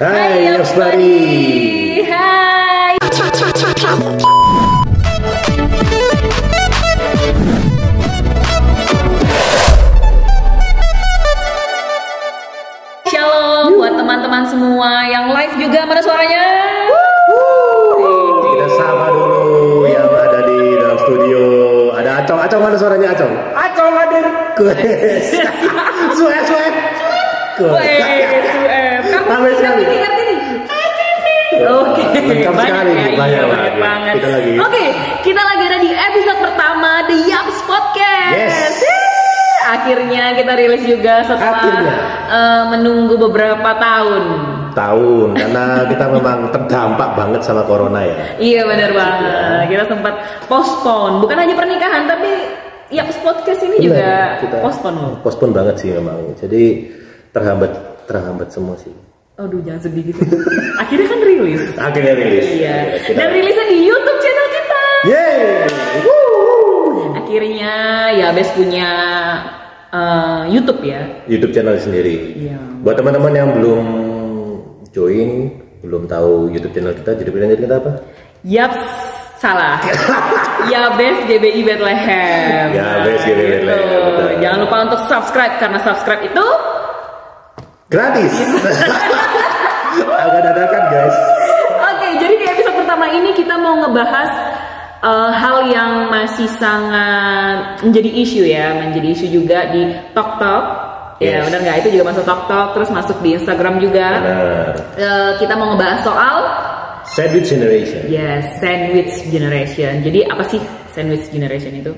Hai everybody. Hai. Shalom buat teman-teman semua yang live juga, mana suaranya? Kita sapa dulu yang ada di dalam studio. Ada Acong. Acong mana suaranya Acong? Acong hadir. Suep. Ramai sekali. Ngerti nih. Oke, Lengkap sekali, banyak banget. banget. Oke, kita lagi ada di episode pertama The Yaps Podcast. Yes. Akhirnya kita rilis juga setelah menunggu beberapa tahun, karena kita memang terdampak banget sama corona ya. Iya benar banget. Kita sempat postpone, bukan hanya pernikahan tapi Yaps Podcast ini juga postpone. Postpone banget sih memang. Jadi terhambat semua sih. Aduh, jangan sedih gitu. Akhirnya kan rilis. Iya. Dan rilisnya di YouTube channel kita. Yeay. Akhirnya ya Bes punya YouTube ya. YouTube channel sendiri. Iya. Buat teman-teman yang belum join, belum tahu YouTube channel kita, jadi bilangnya kita apa? Yaps, salah. Ya Bes GBI Bethlehem. Ya Bes GBI Bethlehem. Jangan lupa untuk subscribe karena subscribe itu gratis. Agak dadakan guys. Oke, jadi di episode pertama ini kita mau ngebahas hal yang masih sangat menjadi isu ya, menjadi isu juga di TikTok. Ya, benar nggak? Itu juga masuk TikTok, terus masuk di Instagram juga. Benar. Kita mau ngebahas soal Sandwich Generation. Yes, Sandwich Generation. Jadi apa sih Sandwich Generation itu?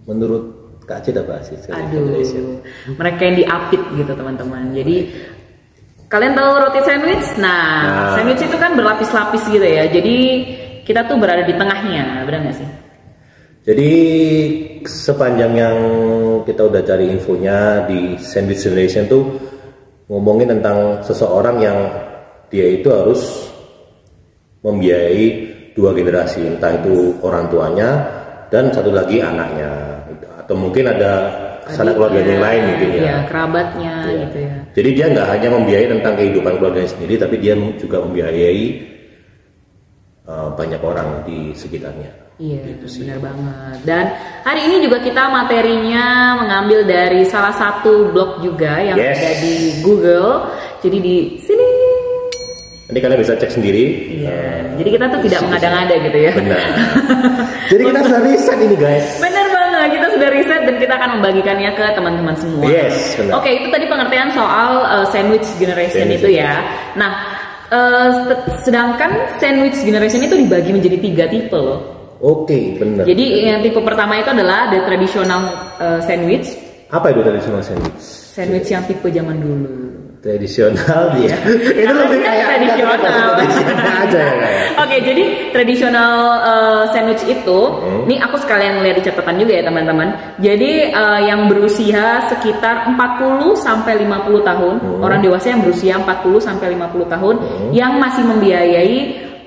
Menurut Kak Cid apa sih? Aduh, mereka yang diapit gitu teman-teman. Jadi kalian tahu roti sandwich? Nah, sandwich itu kan berlapis-lapis gitu ya. Jadi kita tuh berada di tengahnya, benar nggak sih? Jadi sepanjang yang kita udah cari infonya di Sandwich Generation tuh ngomongin tentang seseorang yang dia itu harus membiayai dua generasi, entah itu orang tuanya dan satu lagi anaknya, atau mungkin ada sanak keluarganya yang lain mungkin ya. Iya, kerabatnya gitu ya. Jadi dia nggak hanya membiayai tentang kehidupan keluarganya sendiri, tapi dia juga membiayai banyak orang di sekitarnya. Iya, gitu benar banget. Dan hari ini juga kita materinya mengambil dari salah satu blog juga yang ada di Google. Jadi di sini. Nanti kalian bisa cek sendiri. Iya. Jadi kita tuh tidak mengada-ngada gitu ya. Benar. Jadi kita sudah riset ini guys. Benar banget, kita sudah riset dan kita akan membagikannya ke teman-teman semua. Yes, benar. Oke, itu tadi pengertian soal sandwich generation itu ya. Nah, sedangkan sandwich generation itu dibagi menjadi 3 tipe loh. Oke, benar. Jadi yang tipe pertama itu adalah the traditional sandwich. Apa itu traditional sandwich? Sandwich yang tipe zaman dulu. Tradisional dia. Itu lebih kayak tradisional aja ya kayak. Oke, jadi tradisional sandwich itu, nih aku sekalian lihat di catatan juga ya teman-teman. Jadi yang berusia sekitar 40 sampai 50 tahun, orang dewasa yang berusia 40 sampai 50 tahun yang masih membiayai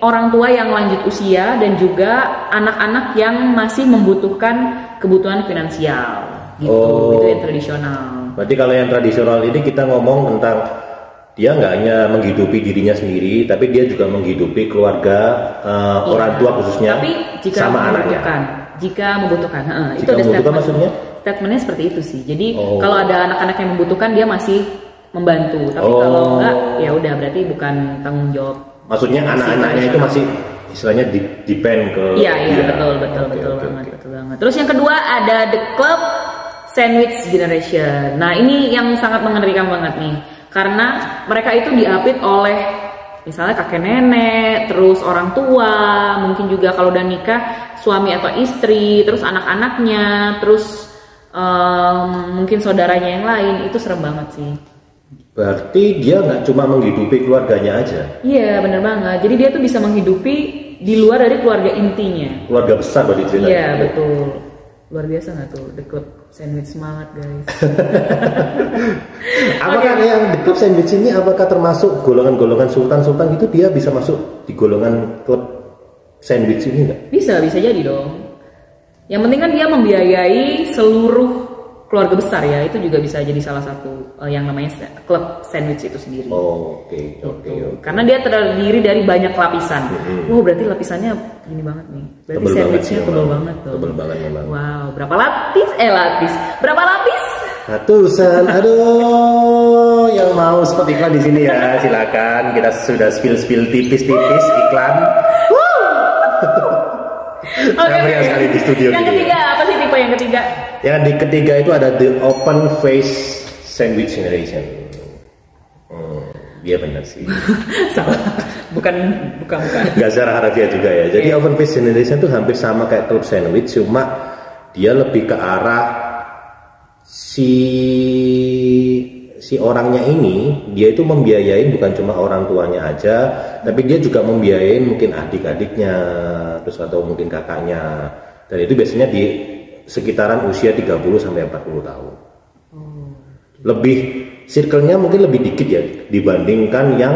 orang tua yang lanjut usia dan juga anak-anak yang masih membutuhkan kebutuhan finansial. Gitu. Itu yang tradisional. Berarti kalau yang tradisional ini kita ngomong tentang dia nggak hanya menghidupi dirinya sendiri, tapi dia juga menghidupi keluarga orang tua khususnya, tapi jika sama membutuhkan, anaknya. Jika membutuhkan, jika itu ada membutuhkan maksudnya? Statementnya seperti itu sih. Jadi kalau ada anak-anak yang membutuhkan dia masih membantu, tapi kalau enggak ya udah berarti bukan tanggung jawab. Maksudnya anak-anaknya itu masih istilahnya depend ke. Iya betul banget. Terus yang kedua ada the club Sandwich Generation. Nah ini yang sangat mengerikan banget nih, karena mereka itu diapit oleh misalnya kakek nenek, terus orang tua, mungkin juga kalau udah nikah suami atau istri, terus anak-anaknya, terus mungkin saudaranya yang lain. Itu serem banget sih. Berarti dia nggak cuma menghidupi keluarganya aja. Iya bener banget. Jadi dia tuh bisa menghidupi di luar dari keluarga intinya. Keluarga besar berarti ceritanya. Iya betul. Luar biasa nggak tuh the club sandwich semangat guys. Apakah yang the club sandwich ini apakah termasuk golongan-golongan sultan-sultan itu dia bisa masuk di golongan club sandwich ini nggak? Bisa jadi dong. Yang penting kan dia membiayai seluruh keluarga besar ya, itu juga bisa jadi salah satu yang namanya klub sandwich itu sendiri. Oke. Karena dia terdiri dari banyak lapisan. Wow, berarti lapisannya gini banget nih. Berarti Tebel sandwichnya banget, tebel banget tuh. Tebel banget memang. Wow, berapa lapis? Berapa lapis? Ratusan. Aduh, yang mau seperti iklan di sini ya, silakan. Kita sudah spill tipis-tipis iklan. Oke. Sekali di studio. Yang ketiga apa sih tipe yang ketiga? Yang di ketiga itu ada the open face sandwich generation. Dia benar sih. Salah. Bukan. Gak secara harafiah juga ya. Jadi open face generation itu hampir sama kayak club sandwich, cuma dia lebih ke arah si orangnya ini, dia itu membiayain bukan cuma orang tuanya aja, tapi dia juga membiayain mungkin adik-adiknya, terus atau mungkin kakaknya. Dan itu biasanya di sekitaran usia 30 sampai 40 tahun. Lebih circle-nya mungkin lebih dikit ya dibandingkan yang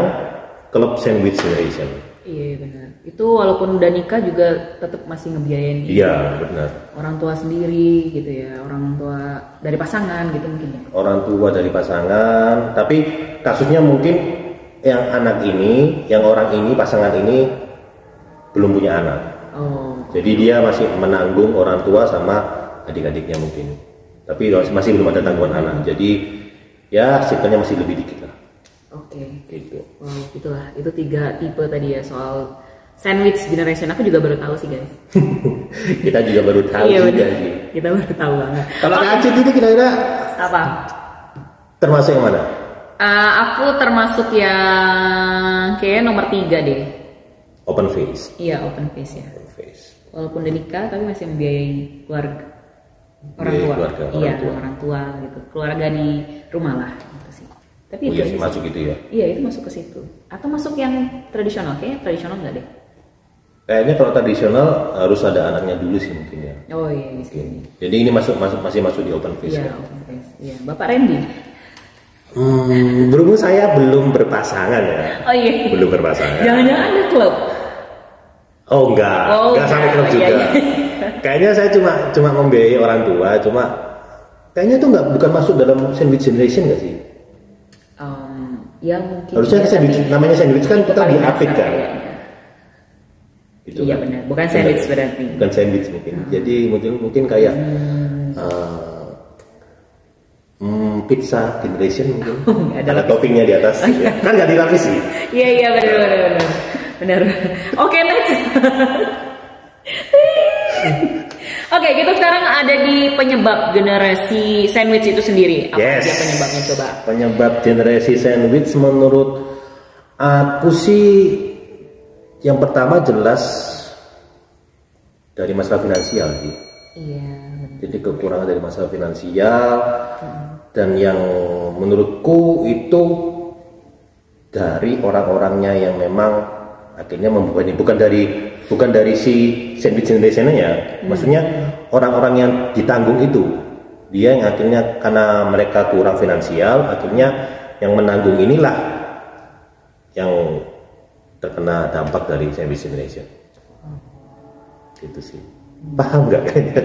club sandwich generation. Iya benar. Itu walaupun udah nikah juga tetap masih ngebiayain. Iya benar. Orang tua sendiri gitu ya, orang tua dari pasangan gitu mungkin. Orang tua dari pasangan, tapi kasusnya mungkin yang anak ini, yang orang ini, pasangan ini belum punya anak. Jadi dia masih menanggung orang tua sama adik-adiknya mungkin. Tapi masih belum ada tanggungan anak. Jadi ya circle-nya masih lebih dikit lah. Oke. Gitu. Wow, itulah. Itu 3 tipe tadi ya soal sandwich generation. Aku juga baru tahu sih guys. Kita juga baru tahu juga sih. Kita baru tahu banget. Kalau Acit ini kira-kira apa? Termasuk yang mana? Aku termasuk yang kayak nomor 3 deh. Open face. Iya open face ya. Open face. Walaupun udah nikah tapi masih membiayai keluarga. Orang tua gitu. Keluarga di rumah lah gitu sih. Tapi itu sih masuk itu ya? Iya itu masuk ke situ. Atau masuk yang tradisional? Kayaknya tradisional nggak deh? Kayaknya kalau tradisional harus ada anaknya dulu sih mungkin ya. Oh iya. Mungkin. Jadi ini masih masuk di open face ya? Open face. Iya. Bapak Randy? Berhubung saya belum berpasangan ya. Oh iya. Belum berpasangan. Jangan-jangan ada klub? Oh enggak sampai klub juga. Iya. Kayaknya saya cuma membiayai orang tua, cuma kayaknya itu bukan masuk dalam sandwich generation nggak sih? Ya mungkin. Harusnya sandwich, namanya sandwich kan kita diapit kan. Gitu iya kan? Benar, bukan sandwich berarti. Bukan sandwich mungkin. Jadi mungkin kayak pizza generation mungkin. Ada toppingnya di atas. Ya. Kan nggak dilapisi. Iya benar. Oke, next. Oke, kita sekarang ada di penyebab generasi sandwich itu sendiri. Apa aja penyebabnya coba? Penyebab generasi sandwich menurut aku sih yang pertama jelas dari masalah finansial sih. Iya. Jadi kekurangan dari masalah finansial dan yang menurutku itu dari orang-orangnya yang memang akhirnya membebani, bukan dari si sandwich generation-nya, maksudnya orang-orang yang ditanggung itu, dia yang akhirnya karena mereka kurang finansial, akhirnya yang menanggung inilah yang terkena dampak dari sandwich generation. Gitu sih. Paham nggak kayaknya?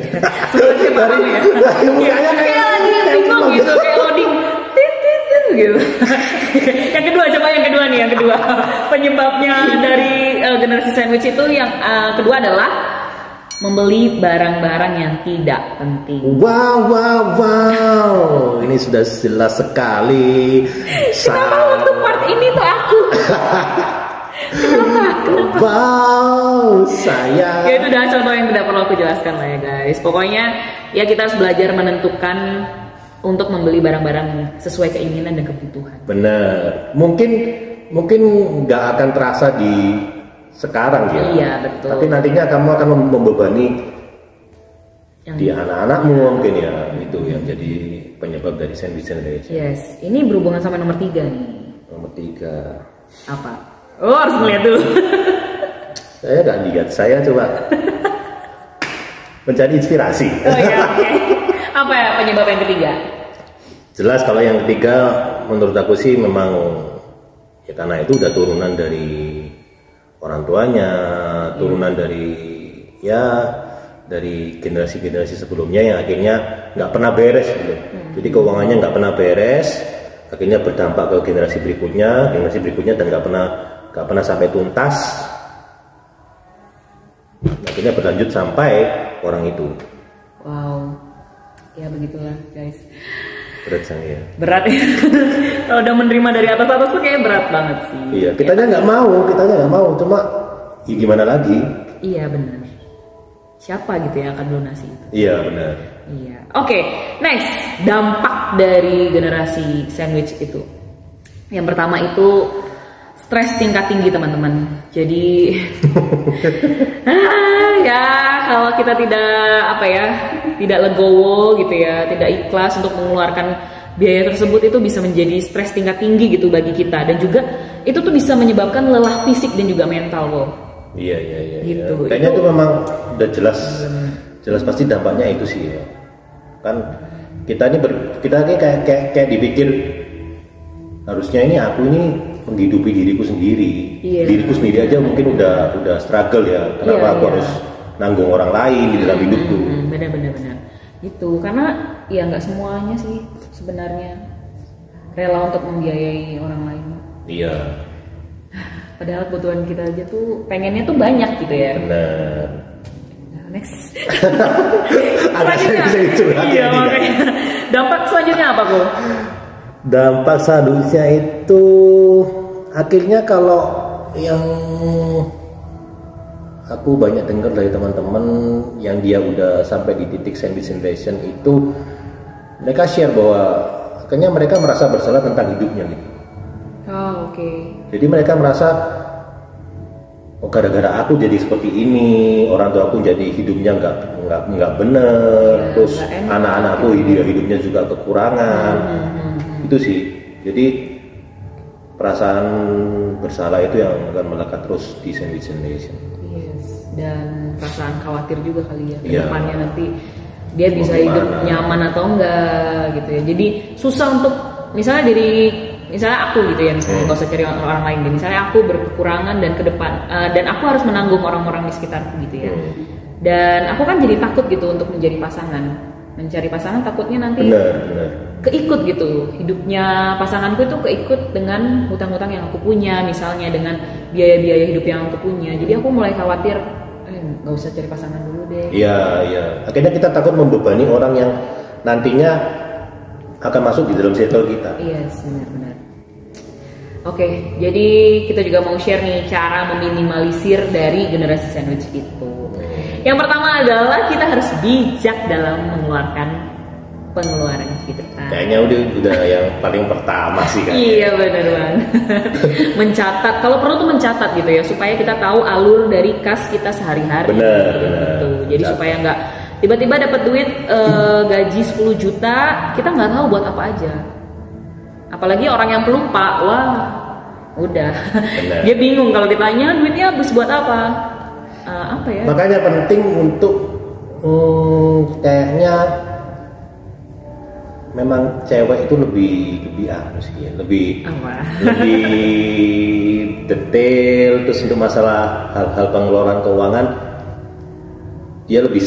Sebenarnya paham ya. Mukanya kayak lagi bingung gitu, kayak loading gitu. Yang kedua nih, penyebabnya dari generasi sandwich itu yang kedua adalah membeli barang-barang yang tidak penting. Wow, ini sudah jelas sekali. Kenapa waktu part ini tuh aku? Kenapa? Wow, saya. Ya itu udah contoh yang tidak perlu aku jelaskan lah ya guys. Pokoknya ya kita harus belajar menentukan untuk membeli barang-barang sesuai keinginan dan kebutuhan. Benar. Mungkin nggak akan terasa di sekarang ya. Iya betul. Tapi nantinya kamu akan membebani di anak-anakmu mungkin ya. Itu yang jadi penyebab dari sandwich generation. Yes. Ini berhubungan sama nomor 3 nih. Nomor 3. Apa? Oh harus melihat dulu. Saya nggak lihat. Saya coba mencari inspirasi. Oh iya. Okay. Apa ya penyebab yang ketiga? Jelas kalau yang ketiga menurut aku sih memang ya karena itu udah turunan dari orang tuanya, turunan dari ya dari generasi-generasi sebelumnya yang akhirnya nggak pernah beres gitu. Jadi keuangannya nggak pernah beres, akhirnya berdampak ke generasi berikutnya dan nggak pernah sampai tuntas. Akhirnya berlanjut sampai orang itu. Wow, ya begitulah guys. Berat ya. Berat ya. Kalau udah menerima dari atas tuh kayak berat banget sih. Iya, kitanya nggak mau, cuma ya gimana lagi? Iya benar. Siapa gitu yang akan donasi itu? Iya benar. Iya. Oke, next dampak dari generasi sandwich itu. Yang pertama itu stres tingkat tinggi teman-teman. Jadi ya kalau kita tidak legowo gitu ya, tidak ikhlas untuk mengeluarkan biaya tersebut, itu bisa menjadi stres tingkat tinggi gitu bagi kita, dan juga itu tuh bisa menyebabkan lelah fisik dan juga mental loh. Iya. Gitu. Kayaknya itu memang udah jelas pasti dampaknya itu sih ya. Kan kita ini kayak dipikir harusnya aku ini menghidupi diriku sendiri. Diriku sendiri aja mungkin udah struggle ya. Kenapa aku harus nanggung orang lain di dalam hidupku? Benar. Gitu. Karena ya nggak semuanya sih sebenarnya rela untuk membiayai orang lain. Iya. Padahal kebutuhan kita aja tuh pengennya tuh banyak gitu ya. Benar. Nah, next. Iya, makanya. Dampak selanjutnya apa, Bu? Dampak selanjutnya itu akhirnya kalau yang aku banyak dengar dari teman-teman yang dia udah sampai di titik sandwich generation itu, mereka share bahwa akhirnya mereka merasa bersalah tentang hidupnya gitu. Oh, oke. Jadi mereka merasa, oh gara-gara aku jadi seperti ini, orang tua aku jadi hidupnya nggak bener, terus anak-anakku hidupnya juga kekurangan. Itu sih. Jadi perasaan bersalah itu yang akan melekat terus di sandwich generation. Yes. Dan perasaan khawatir juga kali ya, Iya. kedepannya nanti dia bisa hidup nyaman atau enggak gitu ya. Jadi susah untuk misalnya aku gitu ya, misalnya nggak usah cari orang lain deh. Misalnya aku berkekurangan dan ke depan dan aku harus menanggung orang-orang di sekitarku gitu ya. Dan aku kan jadi takut gitu untuk mencari pasangan, takutnya nanti Benar. keikut gitu hidupnya pasanganku itu keikut dengan hutang-hutang yang aku punya, misalnya dengan biaya-biaya hidup yang aku punya. Jadi aku mulai khawatir, nggak usah cari pasangan dulu deh. Iya. Akhirnya kita takut membebani orang yang nantinya akan masuk di dalam circle kita. Iya, benar. Oke, jadi kita juga mau share nih cara meminimalisir dari generasi sandwich itu. Yang pertama adalah kita harus bijak dalam mengeluarkan pengeluaran kita. Kayaknya udah yang paling pertama sih kan. Iya benar banget. Mencatat, kalau perlu tuh mencatat gitu ya, supaya kita tahu alur dari kas kita sehari-hari. Benar. Gitu. Jadi supaya nggak tiba-tiba dapat duit gaji 10 juta, kita nggak tahu buat apa aja. Apalagi orang yang pelupa, wah udah. Dia bingung kalau ditanya duitnya habis buat apa. Apa ya? Makanya penting untuk kayaknya memang cewek itu lebih detail. Terus untuk masalah hal-hal pengeluaran keuangan dia lebih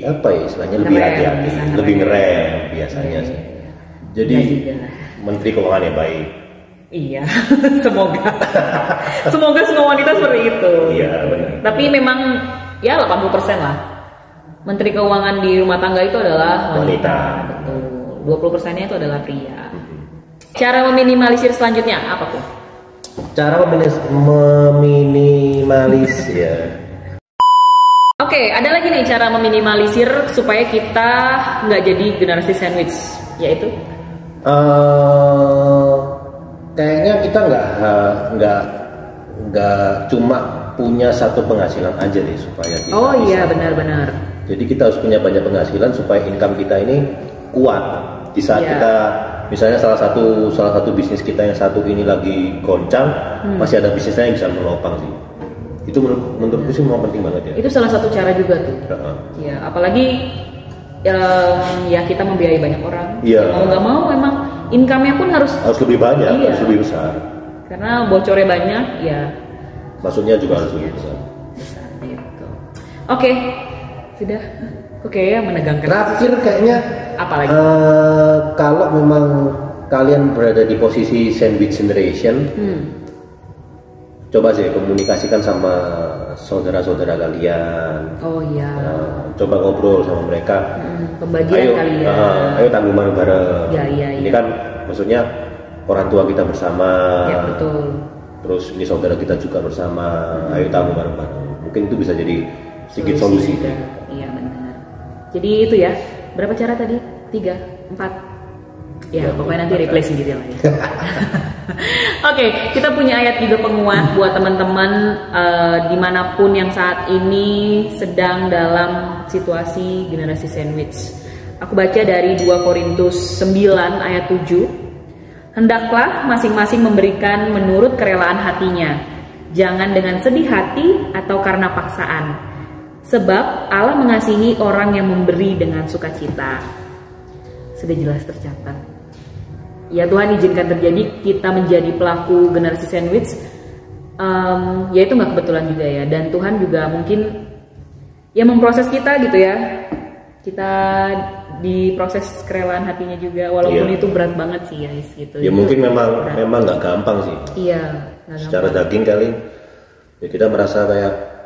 apa ya istilahnya, lebih hati-hati, lebih ngerem biasanya sih. Jadi menteri keuangan yang baik. Iya, semoga semua wanita seperti itu. Iya benar. Tapi memang ya 80% lah. Menteri keuangan di rumah tangga itu adalah wanita. Betul. 20%-nya itu adalah pria. Cara meminimalisir selanjutnya apa tuh? Cara meminimalisir. Oke, ada lagi nih cara meminimalisir supaya kita nggak jadi generasi sandwich, yaitu kayaknya kita nggak cuma punya satu penghasilan aja deh supaya kita iya benar-benar. Jadi kita harus punya banyak penghasilan supaya income kita ini kuat di saat kita misalnya salah satu bisnis kita yang satu ini lagi goncang, masih ada bisnisnya yang bisa menopang sih. Itu menurutku sih memang penting banget ya. Itu salah satu cara juga tuh. Ya, apalagi ya kita membiayai banyak orang. Mau nggak mau memang income-nya pun harus lebih banyak, harus lebih besar. Karena bocornya banyak, ya. Maksudnya juga harus lebih besar. Gitu. Oke, sudah. Oke, yang menegangkan. Terakhir kayaknya Apalagi? kalau memang kalian berada di posisi sandwich generation, coba sih komunikasikan sama saudara-saudara kalian. Oh iya. Coba ngobrol sama mereka. Pembagian kalian. Ayo tanggung bareng-bareng. Iya. Ini kan maksudnya orang tua kita bersama. Ya betul. Terus ini saudara kita juga bersama. Ayo tanggung bareng-bareng. Mungkin itu bisa jadi sedikit solusi. Iya benar. Jadi itu ya. Berapa cara tadi? 3, 4. Ya, pokoknya nanti replay sendiri lah ya. Oke, kita punya ayat juga penguat buat teman-teman dimanapun yang saat ini sedang dalam situasi generasi sandwich. Aku baca dari 2 Korintus 9 ayat 7. Hendaklah masing-masing memberikan menurut kerelaan hatinya, jangan dengan sedih hati atau karena paksaan. Sebab Allah mengasihi orang yang memberi dengan sukacita. Sudah jelas tercatat. Ya Tuhan izinkan terjadi kita menjadi pelaku generasi sandwich. Ya itu nggak kebetulan juga ya. Dan Tuhan juga mungkin ya memproses kita gitu ya. Kita diproses kerelaan hatinya juga. Walaupun itu berat banget sih guys gitu. Ya itu mungkin memang nggak gampang sih. Iya. Secara daging kali ya kita merasa kayak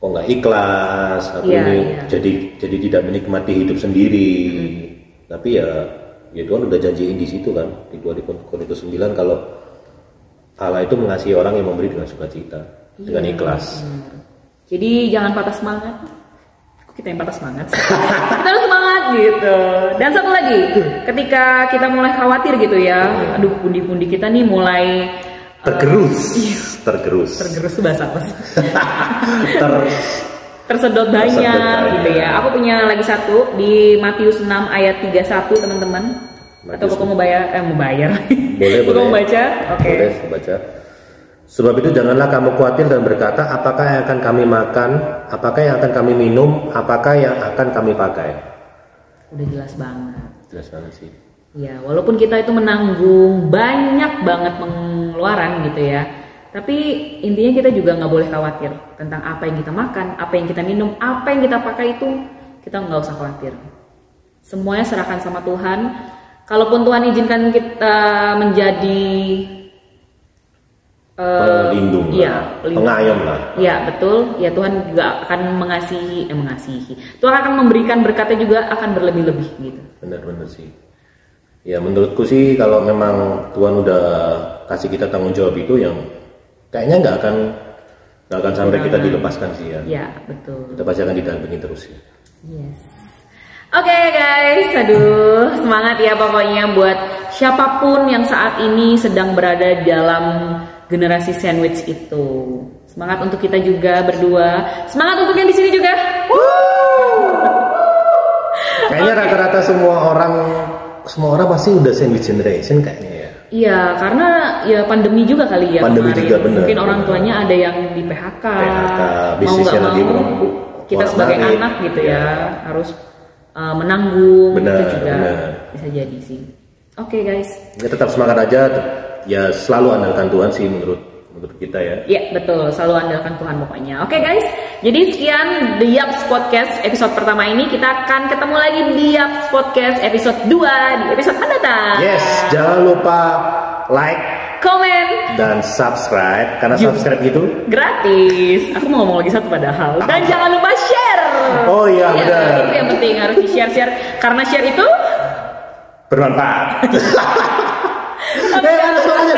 kok nggak ikhlas, aku ini jadi tidak menikmati hidup sendiri. Tapi ya Tuhan udah janjiin di situ kan di 2 Korintus 9 kalau Allah itu mengasihi orang yang memberi dengan sukacita, dengan ikhlas. Jadi jangan patah semangat. Kok kita yang patah semangat? Kita harus semangat gitu. Dan satu lagi, ketika kita mulai khawatir gitu ya, aduh pundi-pundi kita nih mulai tergerus bahasa apa sih? tersedot banyak gitu ya. Aku punya lagi satu di Matius 6 ayat 31 teman-teman. Atau kamu mau bayar? Boleh. Mau baca? Oke. Boleh baca. Sebab itu janganlah kamu khawatir dan berkata, apakah yang akan kami makan, apakah yang akan kami minum, apakah yang akan kami pakai. Udah jelas banget. Jelas banget sih. Ya, walaupun kita itu menanggung banyak banget pengeluaran gitu ya, tapi intinya kita juga nggak boleh khawatir tentang apa yang kita makan, apa yang kita minum, apa yang kita pakai itu kita nggak usah khawatir. Semuanya serahkan sama Tuhan. Kalaupun Tuhan izinkan kita menjadi pelindung, pengayom lah. Ya betul. Ya Tuhan juga akan mengasihi. Tuhan akan memberikan berkatnya juga akan berlebih-lebih gitu. Benar-benar sih. Ya menurutku sih kalau memang Tuhan udah kasih kita tanggung jawab itu yang kayaknya nggak akan sampai kita dilepaskan sih ya. Ya betul. Kita pasti akan didampingi terus ya. Yes. Oke guys, aduh semangat ya pokoknya buat siapapun yang saat ini sedang berada dalam generasi sandwich itu. Semangat untuk kita juga berdua. Semangat untuk yang di sini juga. Kayaknya rata-rata semua orang pasti udah sandwich generation kayaknya ya. Iya, karena ya pandemi juga kali ya. Pandemi kemarin. juga benar. Mungkin orang tuanya ada yang di PHK. Bisnisnya mau lagi kita sebagai anak gitu ya harus menanggung. Benar, itu juga benar. bisa jadi sih. Oke guys. Ya tetap semangat aja. Ya selalu andalkan Tuhan sih menurut kita ya. Iya betul, selalu andalkan Tuhan pokoknya. Oke guys, jadi sekian The Yaps Podcast episode pertama ini. Kita akan ketemu lagi di Yaps Podcast episode 2 di episode mendatang. Yes, jangan lupa like, komen, dan subscribe. Karena subscribe itu gratis. Aku mau ngomong lagi satu padahal. Dan jangan lupa share. Oh iya benar. Itu yang penting harus di share. Karena share itu bermanfaat. Ada suaranya